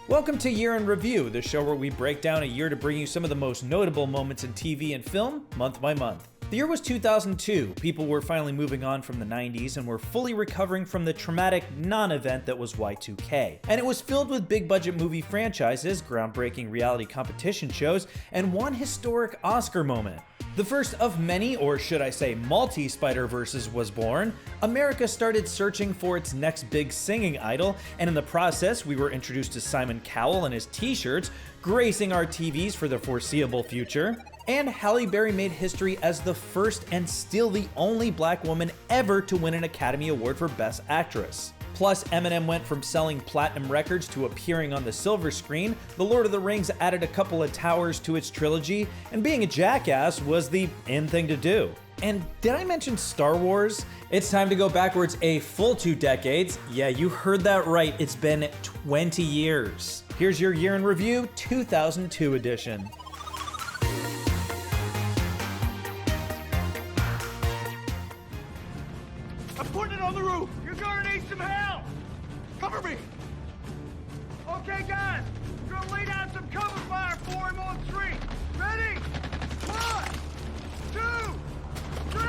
Welcome to Year in Review, the show where we break down a year to bring you some of the most notable moments in TV and film, month by month. The year was 2002. People were finally moving on from the 90s and were fully recovering from the traumatic non-event that was Y2K. And it was filled with big-budget movie franchises, groundbreaking reality competition shows, and one historic Oscar moment. The first of many, or should I say multi-Spider-Verses was born. America started searching for its next big singing idol, and in the process we were introduced to Simon Cowell and his t-shirts, gracing our TVs for the foreseeable future. And Halle Berry made history as the first and still the only black woman ever to win an Academy Award for Best Actress. Plus, Eminem went from selling platinum records to appearing on the silver screen, The Lord of the Rings added a couple of towers to its trilogy, and being a jackass was the in thing to do. And did I mention Star Wars? It's time to go backwards a full 2 decades. Yeah, you heard that right, it's been 20 years. Here's your Year in Review 2002 edition. I'm putting it on the roof. You're gonna need some help. Cover me. Okay, guys. We're gonna lay down some cover fire for him on 3. Ready? 1, 2, 3,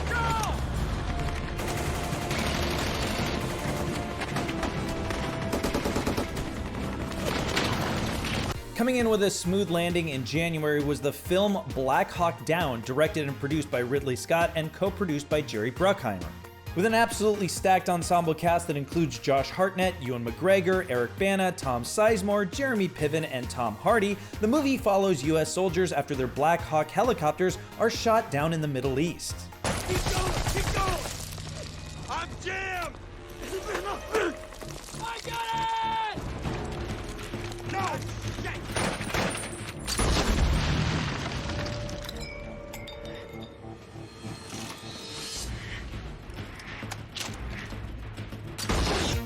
go! Coming in with a smooth landing in January was the film Black Hawk Down, directed and produced by Ridley Scott and co-produced by Jerry Bruckheimer. With an absolutely stacked ensemble cast that includes Josh Hartnett, Ewan McGregor, Eric Bana, Tom Sizemore, Jeremy Piven, and Tom Hardy, the movie follows U.S. soldiers after their Black Hawk helicopters are shot down in the Middle East. Keep going! Keep going! I'm jammed! I got it! No! Shit!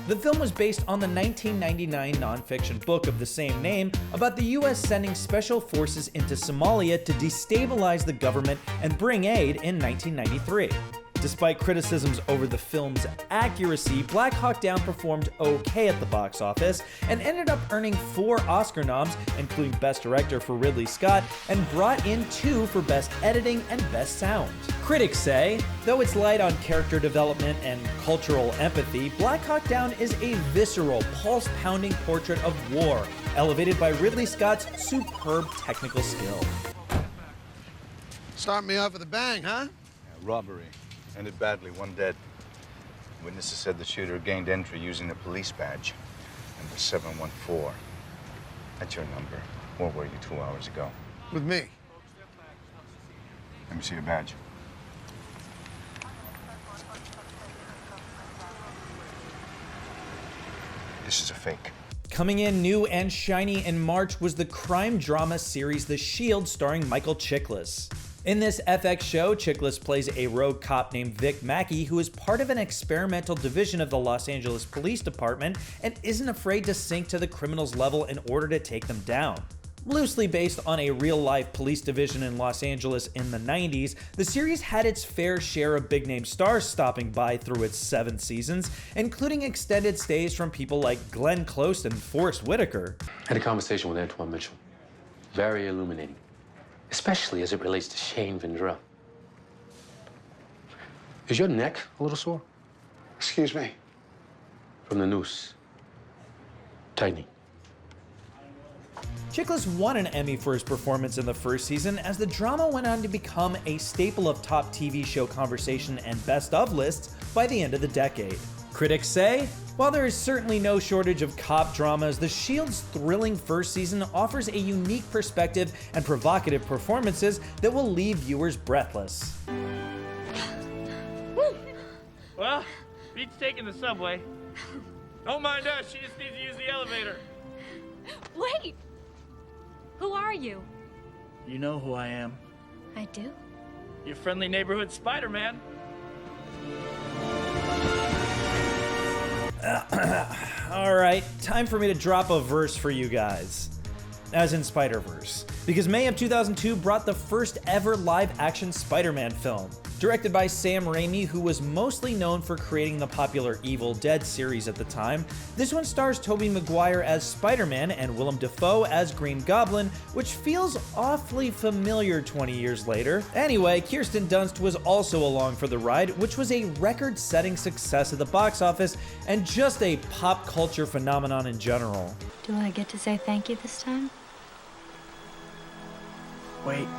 The film was based on the 1999 nonfiction book of the same name about the US sending special forces into Somalia to destabilize the government and bring aid in 1993. Despite criticisms over the film's accuracy, Black Hawk Down performed okay at the box office and ended up earning 4 Oscar noms, including Best Director for Ridley Scott, and brought in 2 for Best Editing and Best Sound. Critics say, though it's light on character development and cultural empathy, Black Hawk Down is a visceral, pulse-pounding portrait of war, elevated by Ridley Scott's superb technical skill. Start me off with a bang, huh? Yeah, robbery. Ended badly, 1 dead. Witnesses said the shooter gained entry using a police badge. Number 714. That's your number. Where were you 2 hours ago? With me. Let me see your badge. This is a fake. Coming in new and shiny in March was the crime drama series The Shield, starring Michael Chiklis. In this FX show, Chiklis plays a rogue cop named Vic Mackey who is part of an experimental division of the Los Angeles Police Department and isn't afraid to sink to the criminals' level in order to take them down. Loosely based on a real-life police division in Los Angeles in the 90s, the series had its fair share of big-name stars stopping by through its 7 seasons, including extended stays from people like Glenn Close and Forrest Whitaker. I had a conversation with Antoine Mitchell. Very illuminating, especially as it relates to Shane Vendrell. Is your neck a little sore? Excuse me? From the noose. Tightening. Chiklis won an Emmy for his performance in the first season, as the drama went on to become a staple of top TV show conversation and best of lists by the end of the decade. Critics say, while there is certainly no shortage of cop dramas, The Shield's thrilling first season offers a unique perspective and provocative performances that will leave viewers breathless. Well, beats taking the subway. Don't mind us, she just needs to use the elevator. Wait! Who are you? You know who I am. I do? Your friendly neighborhood Spider-Man. Alright, time for me to drop a verse for you guys. As in Spider-Verse. Because May of 2002 brought the first ever live-action Spider-Man film. Directed by Sam Raimi, who was mostly known for creating the popular Evil Dead series at the time, this one stars Tobey Maguire as Spider-Man and Willem Dafoe as Green Goblin, which feels awfully familiar 20 years later. Anyway, Kirsten Dunst was also along for the ride, which was a record-setting success at the box office and just a pop culture phenomenon in general. Do I get to say thank you this time? Wait.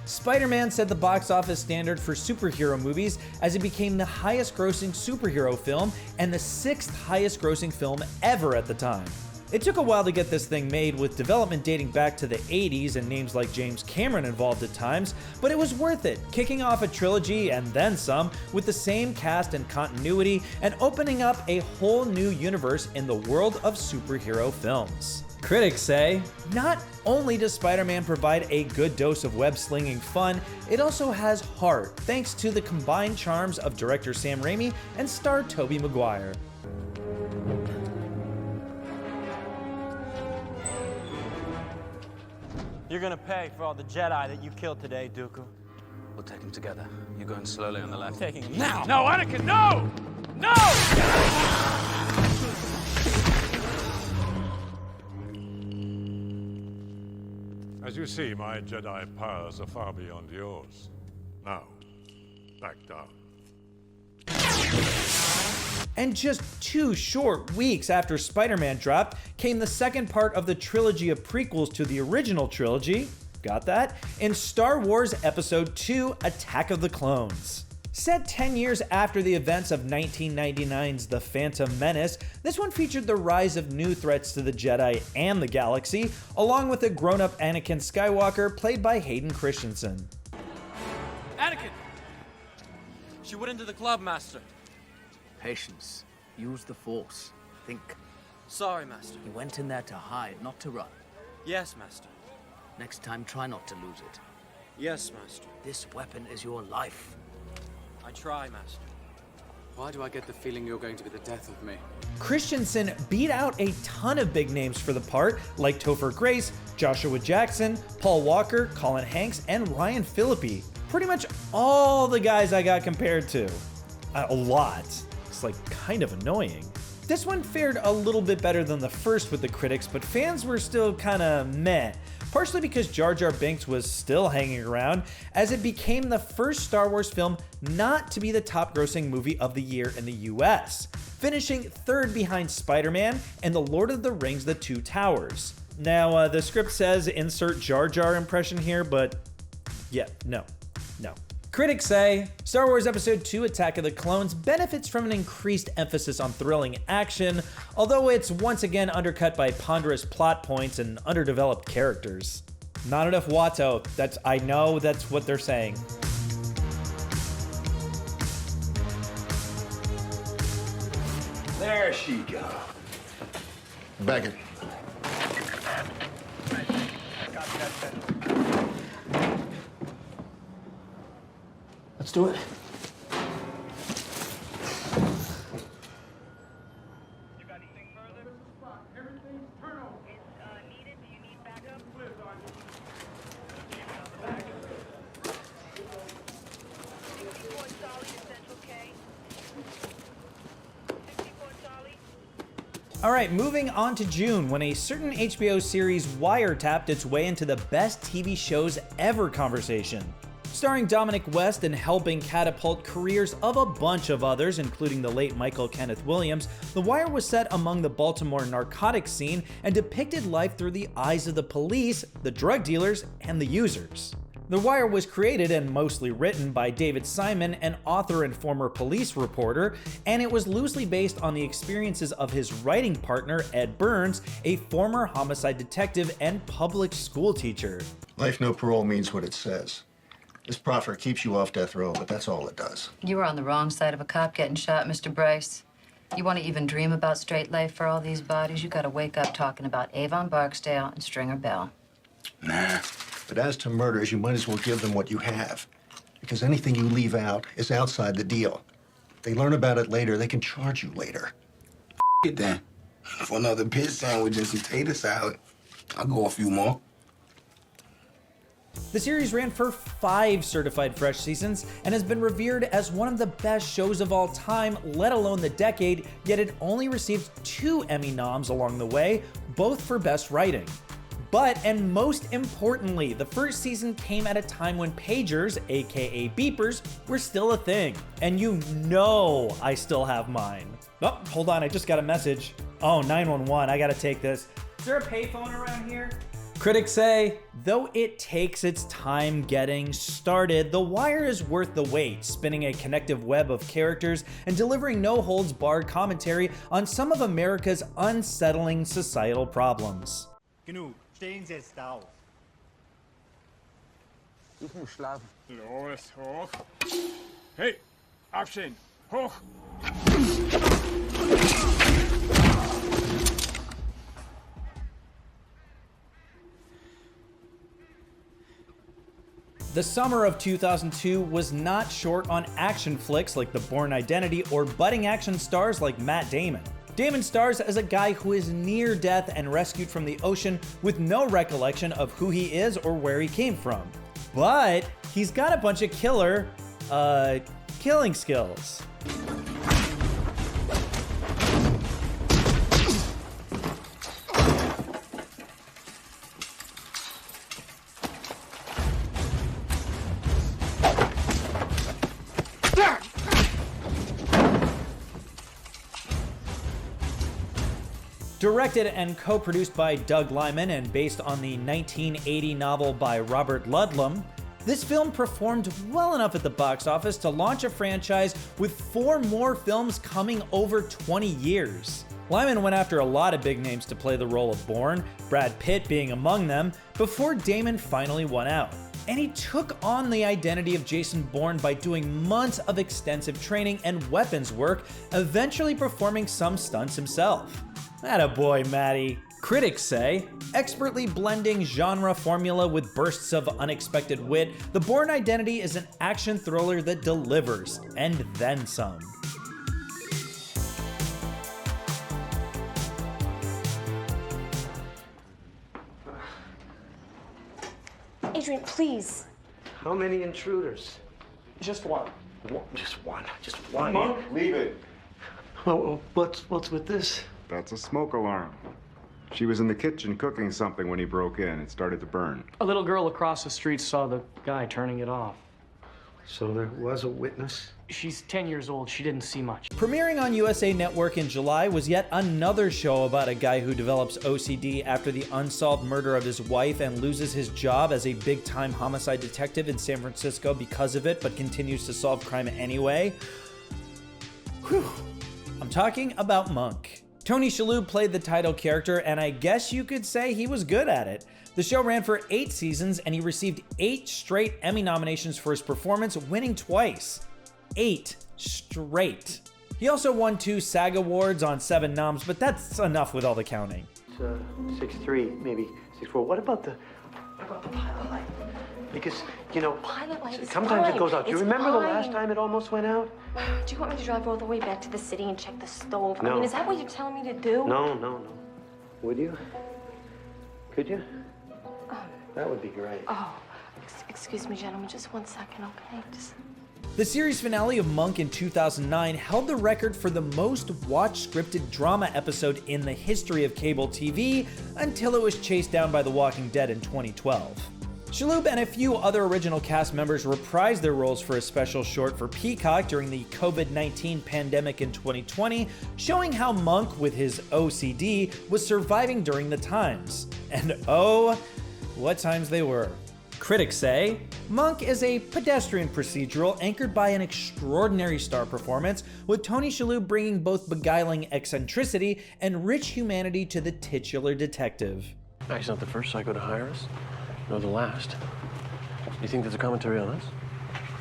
Spider-Man set the box office standard for superhero movies as it became the highest grossing superhero film and the 6th highest grossing film ever at the time. It took a while to get this thing made, with development dating back to the 80s and names like James Cameron involved at times, but it was worth it, kicking off a trilogy and then some with the same cast and continuity and opening up a whole new universe in the world of superhero films. Critics say, not only does Spider-Man provide a good dose of web-slinging fun, it also has heart, thanks to the combined charms of director Sam Raimi and star Tobey Maguire. You're gonna pay for all the Jedi that you killed today, Dooku. We'll take them together. You're going slowly on the left. Taking him now! No, Anakin, no! No! As you see, my Jedi powers are far beyond yours. Now, back down. And just 2 short weeks after Spider-Man dropped came the second part of the trilogy of prequels to the original trilogy, got that, in Star Wars Episode II: Attack of the Clones. Set 10 years after the events of 1999's The Phantom Menace, this one featured the rise of new threats to the Jedi and the galaxy, along with a grown-up Anakin Skywalker played by Hayden Christensen. Anakin! She went into the club, Master. Patience. Use the Force. Think. Sorry, Master. You went in there to hide, not to run. Yes, Master. Next time, try not to lose it. Yes, Master. This weapon is your life. I try, Master. Why do I get the feeling you're going to be the death of me? Christensen beat out a ton of big names for the part, like Topher Grace, Joshua Jackson, Paul Walker, Colin Hanks, and Ryan Phillippe. Pretty much all the guys I got compared to. A lot. It's like kind of annoying. This one fared a little bit better than the first with the critics, but fans were still kinda meh. Partially because Jar Jar Binks was still hanging around, as it became the first Star Wars film not to be the top grossing movie of the year in the US, finishing 3rd behind Spider-Man and The Lord of the Rings: The Two Towers. Now, the script says insert Jar Jar impression here, but yeah, no. Critics say Star Wars Episode II: Attack of the Clones benefits from an increased emphasis on thrilling action, although it's once again undercut by ponderous plot points and underdeveloped characters. Not enough Watto. I know that's what they're saying. There she goes. Beckett. Let's do it. You got anything further? Everything's turn over. It's needed. Do you need backup? Clear, Sergeant. On the back. 64 Charlie to Central K. 64 Charlie. Alright, moving on to June, when a certain HBO series wiretapped its way into the best TV shows ever conversation. Starring Dominic West and helping catapult careers of a bunch of others, including the late Michael Kenneth Williams, The Wire was set among the Baltimore narcotics scene and depicted life through the eyes of the police, the drug dealers, and the users. The Wire was created and mostly written by David Simon, an author and former police reporter, and it was loosely based on the experiences of his writing partner, Ed Burns, a former homicide detective and public school teacher. Life no parole means what it says. This proffer keeps you off death row, but that's all it does. You were on the wrong side of a cop getting shot, Mr. Bryce. You want to even dream about straight life for all these bodies? You gotta wake up talking about Avon Barksdale and Stringer Bell. Nah. But as to murders, you might as well give them what you have. Because anything you leave out is outside the deal. If they learn about it later, they can charge you later. It then. For another pit sandwich and some tater salad, I'll go a few more. The series ran for 5 certified fresh seasons and has been revered as one of the best shows of all time, let alone the decade, yet it only received 2 Emmy noms along the way, both for best writing. But, and most importantly, the first season came at a time when pagers, aka beepers, were still a thing. And you know I still have mine. Oh, hold on, I just got a message. Oh, 911, I gotta take this. Is there a payphone around here? Critics say, though it takes its time getting started, The Wire is worth the wait, spinning a connective web of characters and delivering no-holds-barred commentary on some of America's unsettling societal problems. Genug, stehen Sie jetzt da auf. Ich muss schlafen. Los, hoch. Hey, aufstehen, hoch. The summer of 2002 was not short on action flicks like The Bourne Identity or budding action stars like Matt Damon. Damon stars as a guy who is near death and rescued from the ocean with no recollection of who he is or where he came from. But he's got a bunch of killing skills. Directed and co-produced by Doug Liman and based on the 1980 novel by Robert Ludlum, this film performed well enough at the box office to launch a franchise with 4 more films coming over 20 years. Liman went after a lot of big names to play the role of Bourne, Brad Pitt being among them, before Damon finally won out. And he took on the identity of Jason Bourne by doing months of extensive training and weapons work, eventually performing some stunts himself. Attaboy, Matty. Critics say, expertly blending genre formula with bursts of unexpected wit, The Bourne Identity is an action thriller that delivers, and then some. Adrian, please. How many intruders? Just one. Just one. Just one. Monk? Leave it. Well, what's with this? That's a smoke alarm. She was in the kitchen cooking something when he broke in. It started to burn. A little girl across the street saw the guy turning it off. So there was a witness? She's 10 years old. She didn't see much. Premiering on USA Network in July was yet another show about a guy who develops OCD after the unsolved murder of his wife and loses his job as a big-time homicide detective in San Francisco because of it, but continues to solve crime anyway. Whew. I'm talking about Monk. Tony Shalhoub played the title character, and I guess you could say he was good at it. The show ran for 8 seasons, and he received 8 straight Emmy nominations for his performance, winning twice. 8 straight. He also won 2 SAG Awards on 7 noms, but that's enough with all the counting. It's 6'3", maybe 6'4". What about the pilot light? Because, you know, Pilot light is sometimes fine. it goes out. Do you It's remember the fine. last time it almost went out? Do you want me to drive all the way back to the city and check the stove? No. I mean, is that what you're telling me to do? No. Would you? Could you? That would be great. Oh, excuse me, gentlemen. Just 1 second, okay? Just... The series finale of Monk in 2009 held the record for the most watched scripted drama episode in the history of cable TV until it was chased down by The Walking Dead in 2012. Shalhoub and a few other original cast members reprised their roles for a special short for Peacock during the COVID-19 pandemic in 2020, showing how Monk, with his OCD, was surviving during the times. And oh, what times they were. Critics say, Monk is a pedestrian procedural anchored by an extraordinary star performance, with Tony Shalhoub bringing both beguiling eccentricity and rich humanity to the titular detective. He's not the first psycho to hire us, nor the last. You think there's a commentary on us?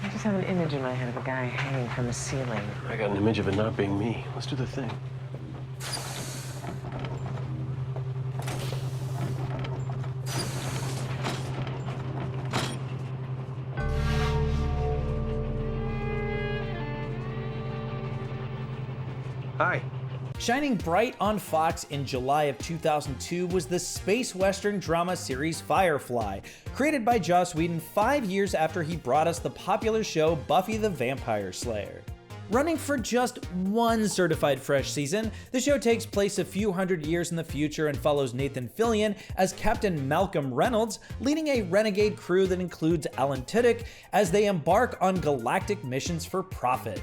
I just have an image in my head of a guy hanging from the ceiling. I got an image of it not being me. Let's do the thing. Hi. Shining bright on Fox in July of 2002 was the space western drama series Firefly, created by Joss Whedon 5 years after he brought us the popular show Buffy the Vampire Slayer. Running for just one certified fresh season, the show takes place a few hundred years in the future and follows Nathan Fillion as Captain Malcolm Reynolds, leading a renegade crew that includes Alan Tudyk as they embark on galactic missions for profit.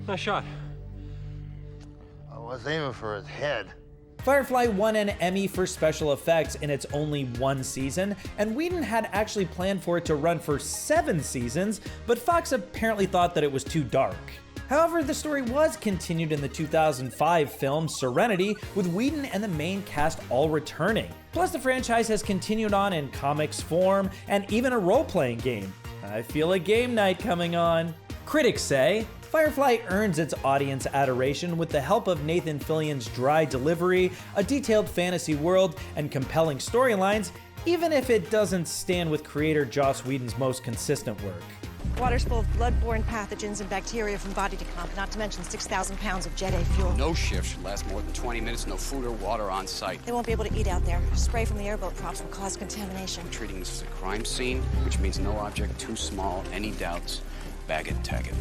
Nice shot. I was aiming for his head. Firefly won an Emmy for special effects in its only one season, and Whedon had actually planned for it to run for 7 seasons, but Fox apparently thought that it was too dark. However, the story was continued in the 2005 film Serenity, with Whedon and the main cast all returning. Plus, the franchise has continued on in comics form and even a role-playing game. I feel a game night coming on. Critics say Firefly earns its audience adoration with the help of Nathan Fillion's dry delivery, a detailed fantasy world, and compelling storylines, even if it doesn't stand with creator Joss Whedon's most consistent work. Water's full of blood-borne pathogens and bacteria from body decomp, not to mention 6,000 pounds of Jet A fuel. No shift should last more than 20 minutes, no food or water on site. They won't be able to eat out there. Spray from the airboat props will cause contamination. I'm treating this as a crime scene, which means no object too small. Any doubts, bag it, tag it.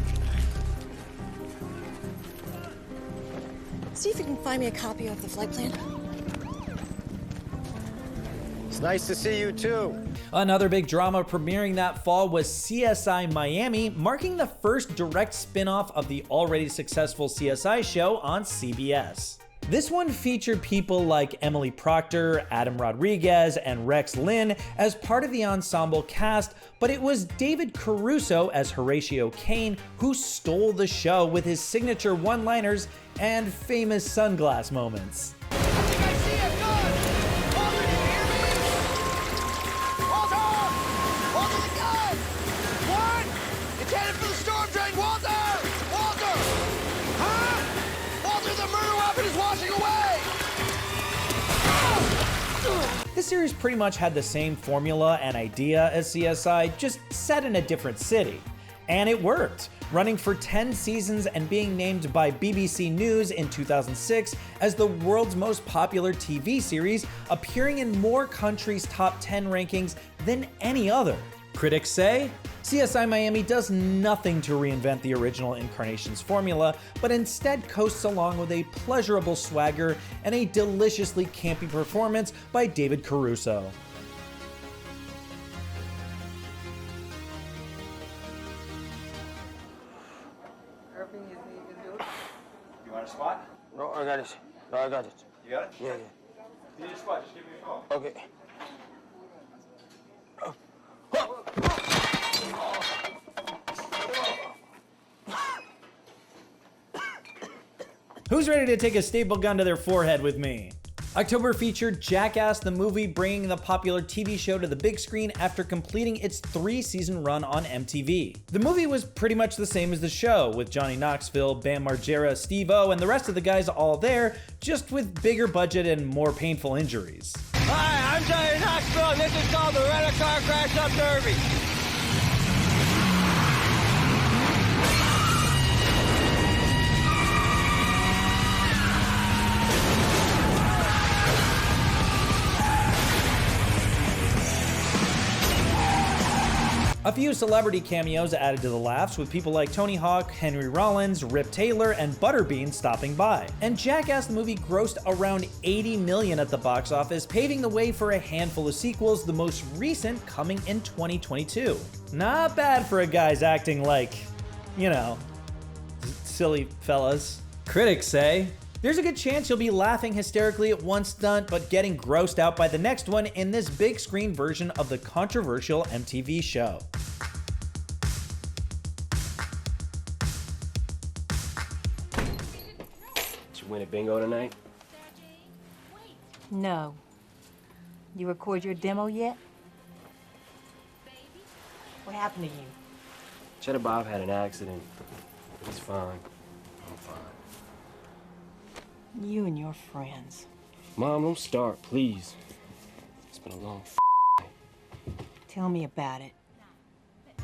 See if you can find me a copy of the flight plan. It's nice to see you too. Another big drama premiering that fall was Csi Miami, marking the first direct spin-off of the already successful Csi Show on CBS. This one featured people like Emily Proctor, Adam Rodriguez, and Rex Lynn as part of the ensemble cast, but it was David Caruso as Horatio Kane who stole the show with his signature one-liners and famous sunglass moments. This series pretty much had the same formula and idea as CSI, just set in a different city. And it worked, running for 10 seasons and being named by BBC News in 2006 as the world's most popular TV series, appearing in more countries' top 10 rankings than any other. Critics say CSI Miami does nothing to reinvent the original incarnation's formula, but instead coasts along with a pleasurable swagger and a deliciously campy performance by David Caruso. You want a spot? No, I got it. No, I got it. You got it? Yeah, yeah. If you need a spot, just give me a call. Okay. Who's ready to take a staple gun to their forehead with me? October featured Jackass the movie, bringing the popular TV show to the big screen after completing its 3-season run on MTV. The movie was pretty much the same as the show, with Johnny Knoxville, Bam Margera, Steve-O, and the rest of the guys all there, just with bigger budget and more painful injuries. Hi, I'm Johnny Knoxville, and this is called the Rent-A-Car Crash-Up Derby. A few celebrity cameos added to the laughs, with people like Tony Hawk, Henry Rollins, Rip Taylor, and Butterbean stopping by. And Jackass the movie grossed around $80 million at the box office, paving the way for a handful of sequels, the most recent coming in 2022. Not bad for a guy's acting like, you know, silly fellas. Critics say There's a good chance you'll be laughing hysterically at one stunt, but getting grossed out by the next one in this big screen version of the controversial MTV show. Did you win a bingo tonight? No. You record your demo yet? What happened to you? Cheddar Bob had an accident. He's fine. I'm fine. You and your friends. Mom, don't start, please. It's been a long Tell me about it.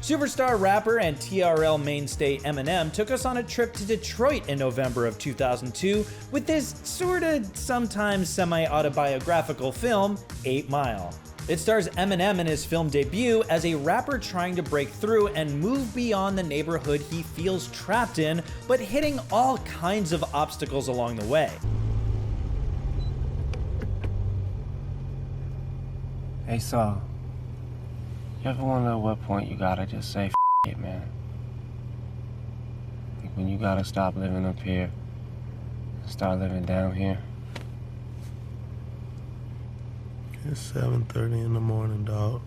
Superstar rapper and TRL mainstay Eminem took us on a trip to Detroit in November of 2002 with this sorta sometimes semi-autobiographical film, 8 Mile. It stars Eminem in his film debut as a rapper trying to break through and move beyond the neighborhood he feels trapped in, but hitting all kinds of obstacles along the way. Hey, Saul. You ever wonder at what point you gotta just say, it, man? Like when you gotta stop living up here and start living down here? It's 7:30 in the morning, dog.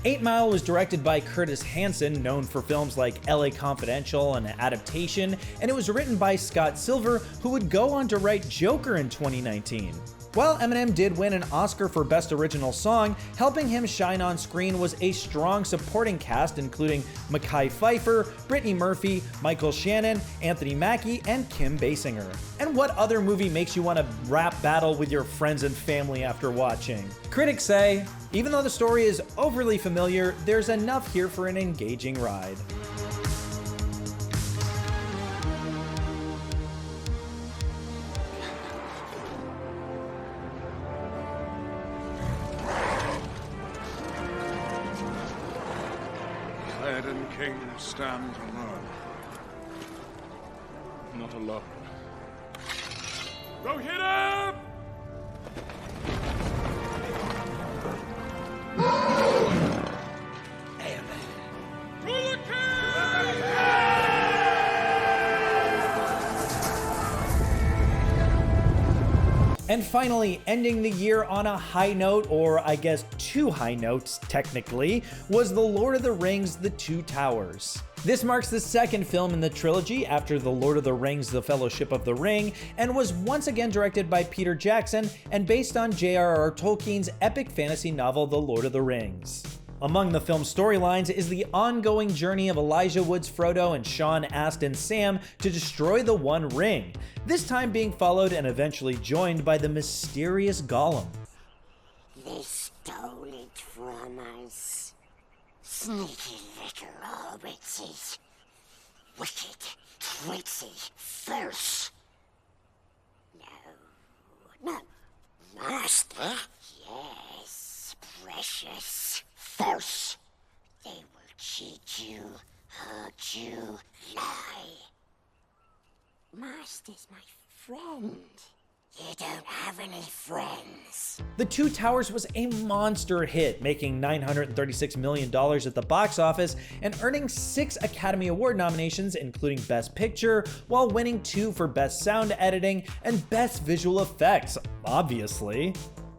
8 Mile was directed by Curtis Hanson, known for films like LA Confidential and Adaptation, and it was written by Scott Silver, who would go on to write Joker in 2019. While Eminem did win an Oscar for Best Original Song, helping him shine on screen was a strong supporting cast including Mekhi Phifer, Brittany Murphy, Michael Shannon, Anthony Mackie, and Kim Basinger. And what other movie makes you want to rap battle with your friends and family after watching? Critics say, even though the story is overly familiar, there's enough here for an engaging ride. King stands alone. Not alone. Go hit him! And finally, ending the year on a high note, or I guess 2 high notes technically, was The Lord of the Rings: The Two Towers. This marks the second film in the trilogy after The Lord of the Rings: The Fellowship of the Ring, and was once again directed by Peter Jackson and based on J.R.R. Tolkien's epic fantasy novel The Lord of the Rings. Among the film's storylines is the ongoing journey of Elijah Wood's Frodo and Sean Astin's Sam to destroy the One Ring, this time being followed and eventually joined by the mysterious Gollum. They stole it from us. Sneaky little hobbitses. Wicked, tricksy, fierce. No, master. Yes, precious. False. They will cheat you, hurt you, lie. Master's my friend. You don't have any friends. The Two Towers was a monster hit, making $936 million at the box office and earning 6 Academy Award nominations, including Best Picture, while winning 2 for Best Sound Editing and Best Visual Effects, obviously.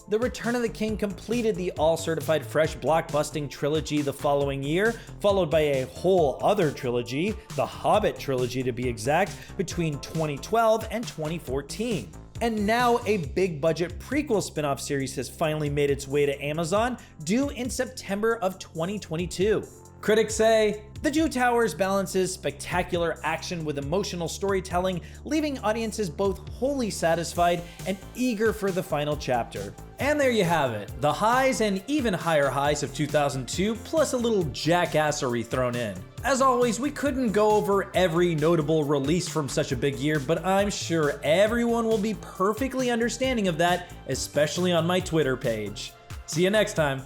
The Return of the King completed the all-certified fresh blockbusting trilogy the following year, followed by a whole other trilogy, the Hobbit trilogy to be exact, between 2012 and 2014. And now a big-budget prequel spin-off series has finally made its way to Amazon, due in September of 2022. Critics say, The Two Towers balances spectacular action with emotional storytelling, leaving audiences both wholly satisfied and eager for the final chapter. And there you have it, the highs and even higher highs of 2002, plus a little jackassery thrown in. As always, we couldn't go over every notable release from such a big year, but I'm sure everyone will be perfectly understanding of that, especially on my Twitter page. See you next time.